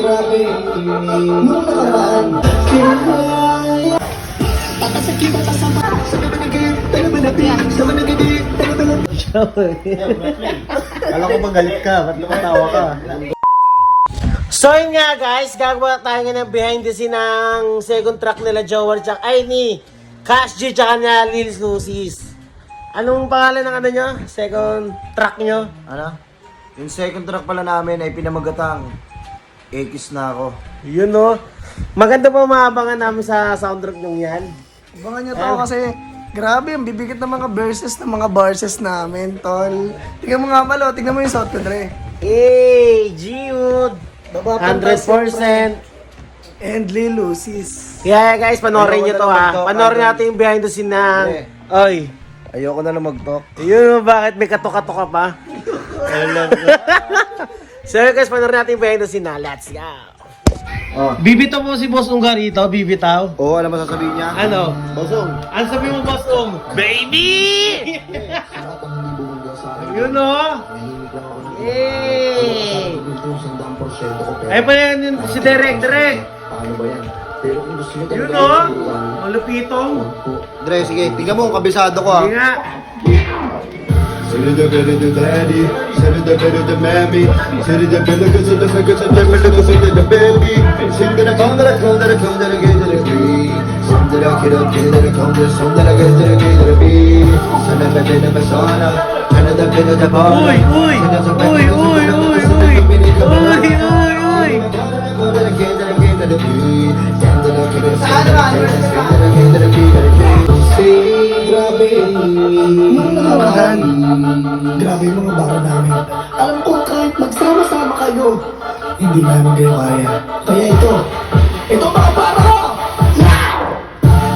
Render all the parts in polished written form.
grabe. Nung nakaraan, Kala ko bang galit ka, ba't lumatawa ka? So yun nga guys, gagawa tayo nga ng behind the scene ng second track nila Jowar tsaka ay ni Cash G tsaka na Lil Lucis. Anong pangalan ng ano nyo? Second track nyo? Ano? Yung second track pala namin ay pinamagatang Ekis na ako. Yun no. Maganda pa maabangan namin sa soundtrack nyo yan. abangan nyo to kasi grabe, ang bibigat ng mga verses ng mga barses namin, tol. Tingnan mo nga pala, tingnan mo yung suot ko, Dre. Hey, G-Wood! 100%! And Lil Lucis. Yeah guys, panoorin nyo Ayoko to na ha. mag-talk, Panoorin idol. natin yung behind the scene ng... Pre. Oy! Ayoko na lang mag-talk. Yun mo, bakit may kato-kato ka pa? So yun guys, panoorin natin yung behind the scene na. Let's go! Oh. Bibitaw mo si Boss Unggar rito, bibitaw. Oo, alam mo sasabihin niya? Ano? Bosong. Ano sabi mo, Boss Ung? Baby! Yun o! Yay! Ay pa yan yun, si Derek. Yun o! Malupitong. Dre, sige, tingnan mo kung kabisado ko Hindi nga. Send it better to daddy, send it better to mommy, send it better to the baby, send it come that I come that I come that I get to the free, send it I get up, get it I come that some that I get to the beat, send it better to Masana, send it better to Bar, Uy! Grabe, nung nakaraan, grabe yung mga baro namin. Alam ko kahit magsama-sama kayo, hindi namin kayo kaya. Kaya ito mga baro ko!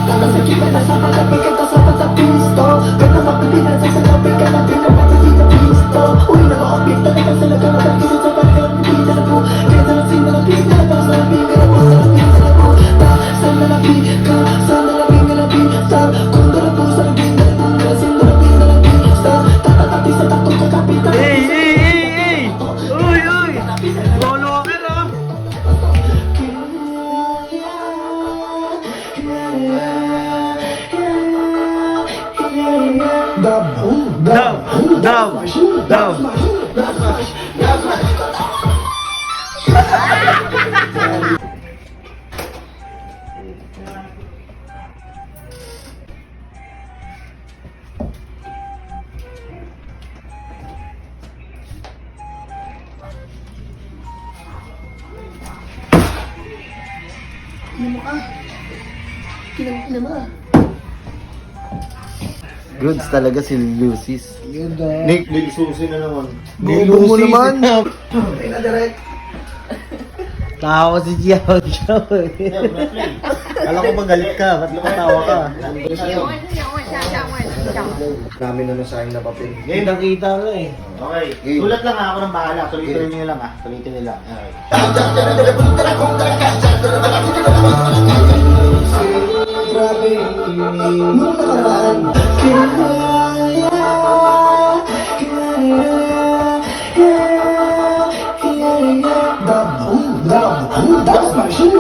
Tatasakit na sa pagkapit ka sa pagkapisto. Kaya magpilihan sa pagkapit ka na pinapagkapit na pisto. Uy, nakakapit na naman sila ka napagkilid sa pagkapit na po. Kaya talasin na lapit na lang sa lapit ka na po. Sa lapit na lang po. Sa lapit ka, sa lapit na lapit. Kung doon po sa lapit na lang po. Sa lapit na lapit. Tatatapis sa taktong kakapit na. Hey! Uy! Lolo ka no? Dab! Goods talaga si Lucis. Nick, Susi na naman. Bobo mo naman. Ay na direct. Tawa si Jiao. Kala ko bang galit ka, ba't lumatawa ka? Dami na nasayang na papel. Kita nga eh. Okay. Game. Sulat lang ako ng bahala. Tuloy-tuloy niyo lang Tuloy-tuloy niyo lang. Okay. Grabe, nung nakaraan, that's my shit.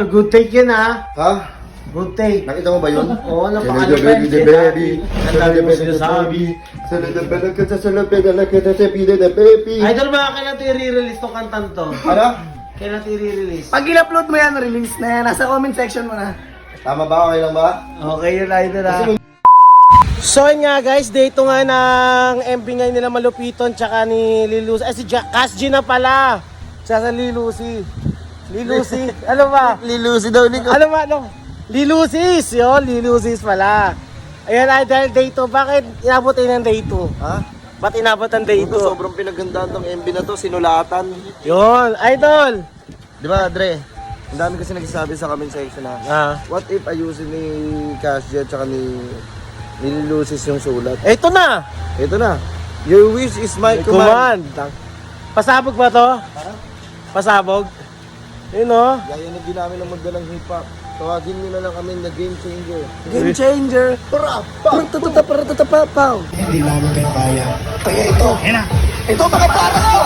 Good take yun ha. Ha? Good take. Nakita mo ba yun? Oo, Baby, napaka-defense. baby. Ang mo sinasabi. Baby. Idol ba, kailan ito i-release tong kantan to? Ano? Kailan ito i-release? Pag in-upload mo yan, release na yan. Nasa comment section mo na. Tama ba? Okay lang ba? Okay yun, idol ha. So yun nga guys, dito nga ng MV nga nila Malupiton tsaka ni Lilusi. Ay si Cash G na pala. Tsaka sa Lilusi. Ano ba? Lilusi daw, Nico. Ano ba? Ano? Lilusis! Yun, Lilusis pala. Ayan, idol, day 2. Bakit inabutin ng day 2? Ha? Ba't inabot ang day 2? Sobrang pinagandaan ng MB na to, sinulatan. Yun, idol! Di ba, Dre? Ang dami kasi nagsasabi sa comment section na, what if ayusin ni Cash Jet tsaka ni Lucis yung sulat? Eto na! Ito na. Your wish is my command. Pasabog ba to? Pasabog? Yun o. Yayanig din namin ang magdalang hip-hop. Tawagin nyo na lang kami na game changer. Game changer. Para tututapaw. Hindi namin kayo kaya. Kaya ito. Ito mga para ko.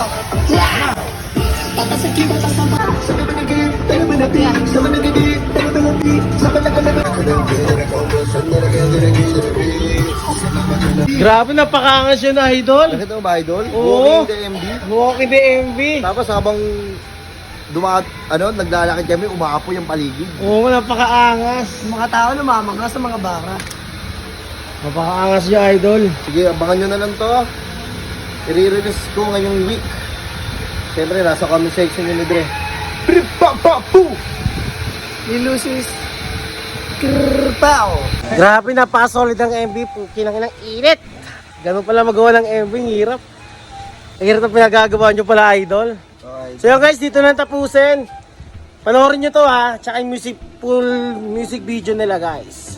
Tatasakin mo sa managig, tayo manapig, sa managig, tayo manapig, sa managig. Grabe, napakaangas yun, idol. Nakita mo ba, idol? Oo. Walking the MD. Walking the MV. Tapos habang naglalakad kami, umaapoy yung paligid. Oo, napakaangas. Mga tao namamaga sa mga bara. Napakaangas yun, idol. Sige, abangan nyo na lang to. I-release ko ngayong week. Siyempre, nasa comment section yun ni Dre. Nilusis. Krpao. Grabe, napaka-solid ang MV. Kinang init. Ganun pala magawa ng MV, ang hirap. Ang hirap na pinagagawa nyo pala, idol. So yun guys, dito na tapusin. Panoorin nyo to ha. Tsaka yung full music video nila guys.